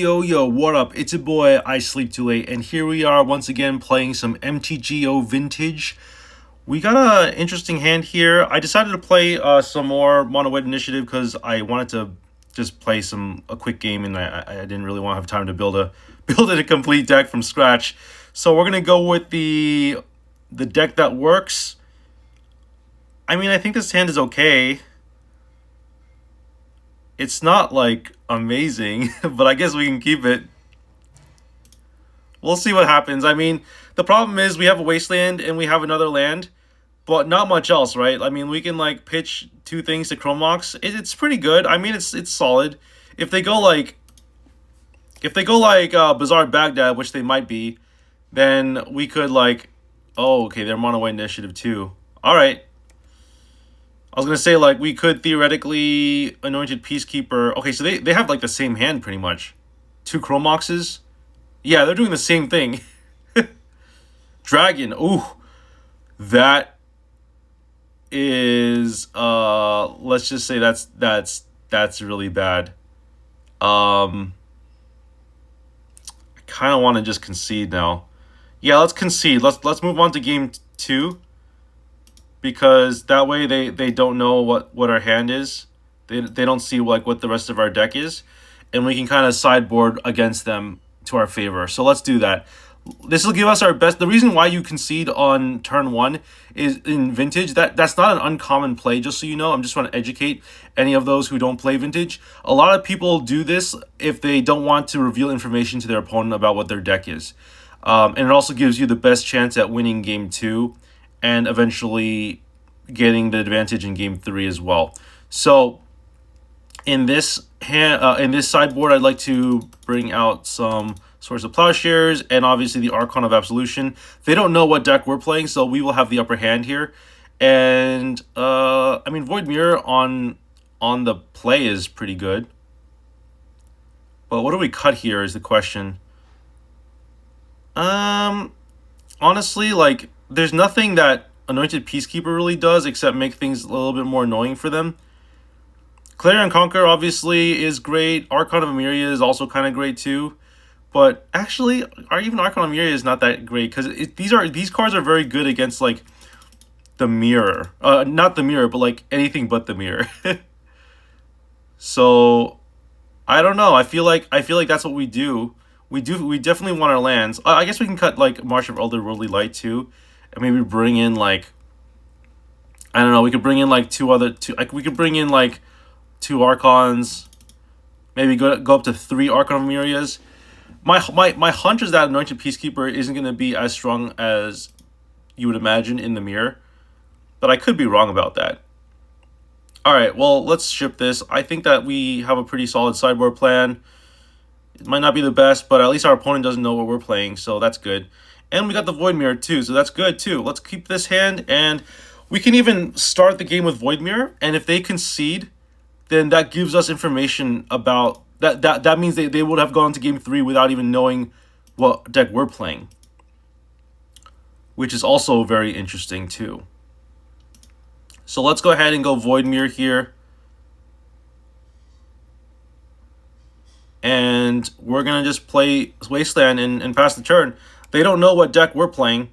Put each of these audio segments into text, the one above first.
Yo, what up? It's your boy, I Sleep Too Late, and here we are once again playing some MTGO Vintage. We got an interesting hand here. I decided to play some more Mono White Initiative because I wanted to just play a quick game, and I didn't really want to have time to build a complete deck from scratch. So we're gonna go with the deck that works. I mean, I think this hand is okay. It's not like amazing, but I guess we can keep it. We'll see what happens. I mean, the problem is we have a wasteland and we have another land, but not much else, right? I mean, we can like pitch two things to Chromox. It's pretty good. I mean, it's solid. If they go like Bizarre Baghdad, which they might be, then we could like, oh, okay, they're mono white initiative too. All right. I was gonna say like we could theoretically Anointed Peacekeeper. Okay, so they have like the same hand pretty much. Two Chromoxes. Yeah, they're doing the same thing. Dragon. Ooh. That is let's just say that's really bad. I kind of want to just concede now. Yeah, let's concede. Let's move on to game 2 because that way they don't know what our hand is. They don't see like what the rest of our deck is, and we can kind of sideboard against them to our favor. So let's do that. This will give us our best. The reason why you concede on turn 1 is in Vintage. That's not an uncommon play, just so you know. I'm just trying to educate any of those who don't play Vintage. A lot of people do this if they don't want to reveal information to their opponent about what their deck is. And it also gives you the best chance at winning game 2 and eventually getting the advantage in game 3 as well. So in this sideboard, I'd like to bring out some Swords of Plowshares and obviously the Archon of Absolution. They don't know what deck we're playing, so we will have the upper hand here. And I mean, Void Mirror on the play is pretty good. But what do we cut here is the question. Honestly, like there's nothing that Anointed Peacekeeper really does except make things a little bit more annoying for them. Clarion Conquer obviously is great. Archon of Emeria is also kind of great too. But actually, even Archon of Emeria is not that great because these cards are very good against like the mirror. Not the mirror, but like anything but the mirror. So I don't know. I feel like that's what we do. We definitely want our lands. I guess we can cut like March of Otherworldly Light too, and maybe bring in like I don't know. We could bring in like we could bring in like 2 Archons. Maybe go up to 3 Archon of Emerias. My hunch is that Anointed Peacekeeper isn't going to be as strong as you would imagine in the mirror, but I could be wrong about that. All right, well, let's ship this. I think that we have a pretty solid sideboard plan. It might not be the best, but at least our opponent doesn't know what we're playing, so that's good. And we got the Void Mirror too, so that's good too. Let's keep this hand, and we can even start the game with Void Mirror, and if they concede, then that gives us information about that means they would have gone to game 3 without even knowing what deck we're playing, which is also very interesting too. So let's go ahead and go Void Mirror here. And we're going to just play Wasteland and pass the turn. They don't know what deck we're playing,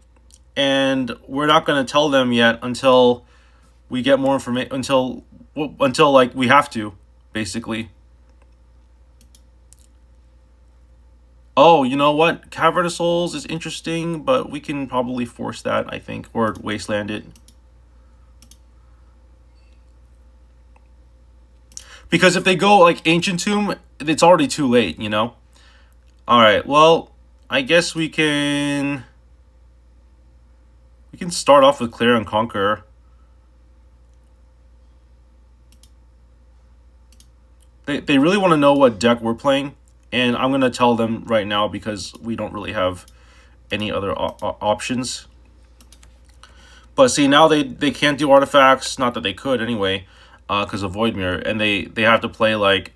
and we're not going to tell them yet until we get more information, until like we have to, basically. Oh, you know what? Cavern of Souls is interesting, but we can probably force that, I think, or Wasteland it. Because if they go like Ancient Tomb, it's already too late, you know? Alright, well, I guess we can start off with Clarion Conqueror. They really want to know what deck we're playing, and I'm going to tell them right now because we don't really have any other options. But see, now they can't do artifacts, not that they could anyway, because of Void Mirror, and they have to play like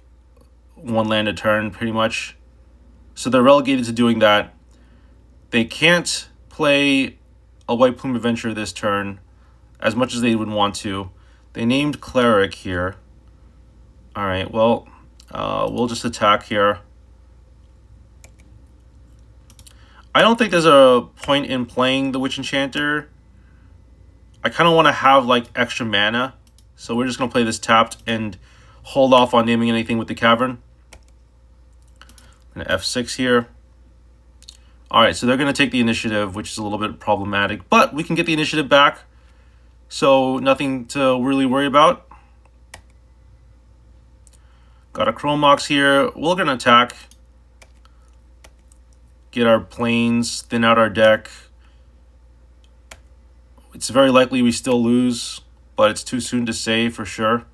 1 land a turn pretty much. So they're relegated to doing that. They can't play a White Plume Adventure this turn as much as they would want to. They named Cleric here. Alright, well, we'll just attack here. I don't think there's a point in playing the Witch Enchanter. I kind of want to have like extra mana, so we're just gonna play this tapped and hold off on naming anything with the Cavern. I'm gonna F6 here. All right, so they're gonna take the initiative, which is a little bit problematic, but we can get the initiative back, so nothing to really worry about. Got a Chrome Mox here. We're gonna attack, get our planes, thin out our deck. It's very likely we still lose, but it's too soon to say for sure.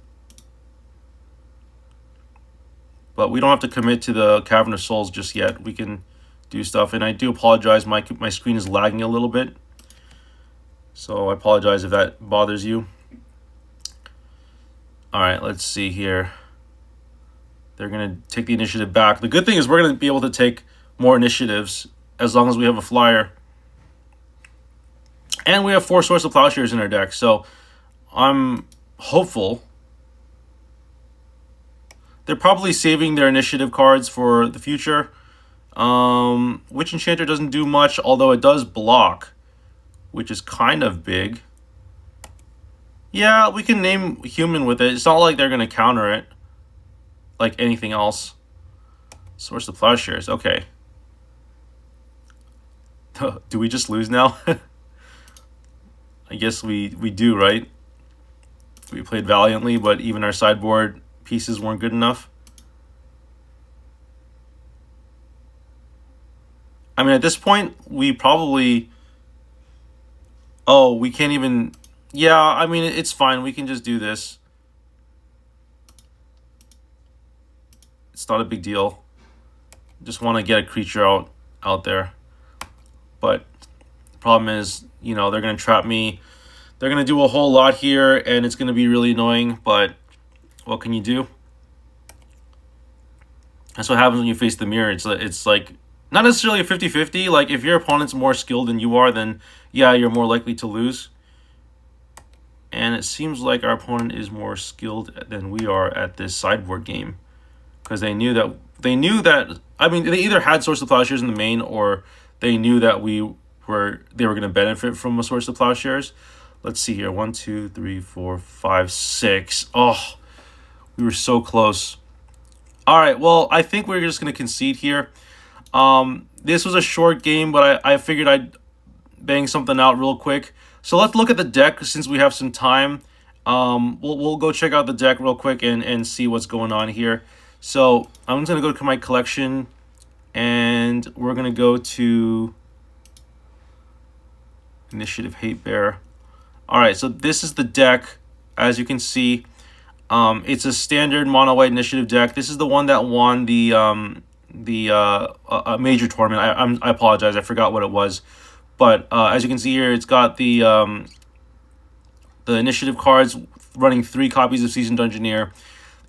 But we don't have to commit to the Cavern of Souls just yet. We can do stuff, and I do apologize. My screen is lagging a little bit, so I apologize if that bothers you. All right, let's see here. They're gonna take the initiative back. The good thing is we're gonna be able to take more initiatives as long as we have a flyer. And we have 4 Swords of Plowshares in our deck, so I'm hopeful. They're probably saving their initiative cards for the future. Witch Enchanter doesn't do much, although it does block, which is kind of big. Yeah, we can name human with it. It's not like they're going to counter it like anything else. Source of Plowshares, okay. Do we just lose now? I guess we do, right? We played valiantly, but even our sideboard pieces weren't good enough. I mean, at this point, we probably... Oh, we can't even... Yeah, I mean, it's fine. We can just do this. It's not a big deal. Just want to get a creature out there. But the problem is, you know, they're going to trap me. They're going to do a whole lot here, and it's going to be really annoying, but what can you do? That's what happens when you face the mirror. It's like, not necessarily a 50-50. Like, if your opponent's more skilled than you are, then, yeah, you're more likely to lose. And it seems like our opponent is more skilled than we are at this sideboard game. Because they knew that, I mean, they either had Source of Plowshares in the main, or they knew that they were going to benefit from a Source of Plowshares. Let's see here. 1, 2, 3, 4, 5, 6. Oh, we were so close. All right, well, I think we're just going to concede here. This was a short game, but I figured I'd bang something out real quick. So let's look at the deck since we have some time. We'll go check out the deck real quick and see what's going on here. So I'm just going to go to my collection, and we're going to go to Initiative Hate Bear. All right, so this is the deck. As you can see, it's a standard mono white initiative deck. This is the one that won the major tournament. I apologize, I forgot what it was, but as you can see here, it's got the initiative cards running 3 copies of Seasoned Dungeoneer.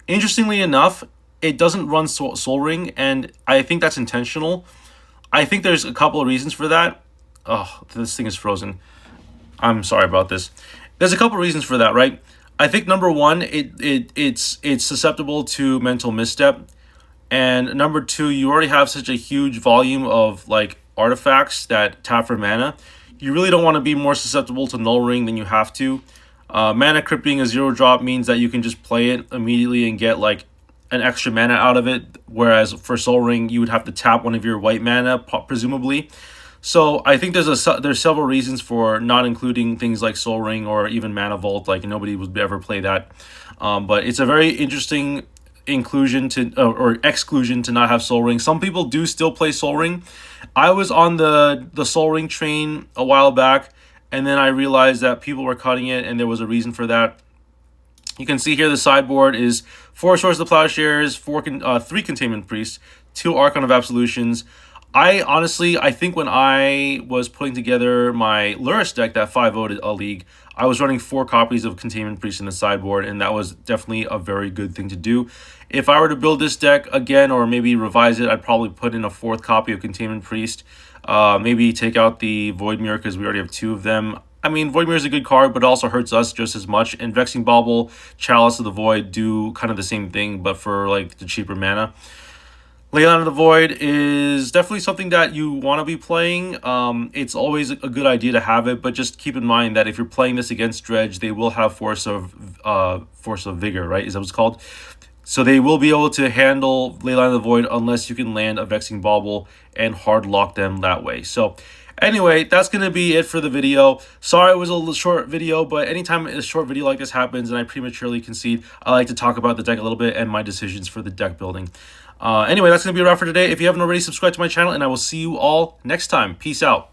Interestingly enough, it doesn't run Soul Ring, and I think that's intentional. I think there's a couple of reasons for that. Oh, this thing is frozen. I'm sorry about this. There's a couple of reasons for that, right? I think number one, it's susceptible to mental misstep, and number two, you already have such a huge volume of like artifacts that tap for mana. You really don't want to be more susceptible to Null Ring than you have to. Mana Crypt being a 0-drop means that you can just play it immediately and get like an extra mana out of it, whereas for Soul Ring, you would have to tap one of your white mana, presumably. So I think there's several reasons for not including things like Soul Ring or even Mana Vault. Like, nobody would ever play that. But it's a very interesting inclusion to or exclusion to not have Soul Ring. Some people do still play Soul Ring. I was on the Soul Ring train a while back, and then I realized that people were cutting it, and there was a reason for that. You can see here the sideboard is 4 Swords of Plowshares, 3 Containment Priests, 2 Archon of Absolutions. I think when I was putting together my Lurrus deck, that 5-0'd a league, I was running 4 copies of Containment Priest in the sideboard, and that was definitely a very good thing to do. If I were to build this deck again, or maybe revise it, I'd probably put in a 4th copy of Containment Priest. Maybe take out the Void Mirror, because we already have 2 of them. I mean, Void Mirror is a good card, but it also hurts us just as much. And Vexing Bauble, Chalice of the Void do kind of the same thing, but for like the cheaper mana. Leyline of the Void is definitely something that you want to be playing. It's always a good idea to have it, but just keep in mind that if you're playing this against Dredge, they will have Force of Vigor, right? Is that what it's called? So they will be able to handle Leyline of the Void unless you can land a Vexing Bauble and hard lock them that way. So anyway, that's going to be it for the video. Sorry it was a little short video, but anytime a short video like this happens and I prematurely concede, I like to talk about the deck a little bit and my decisions for the deck building. Anyway, that's going to be a wrap for today. If you haven't already, subscribe to my channel, and I will see you all next time. Peace out.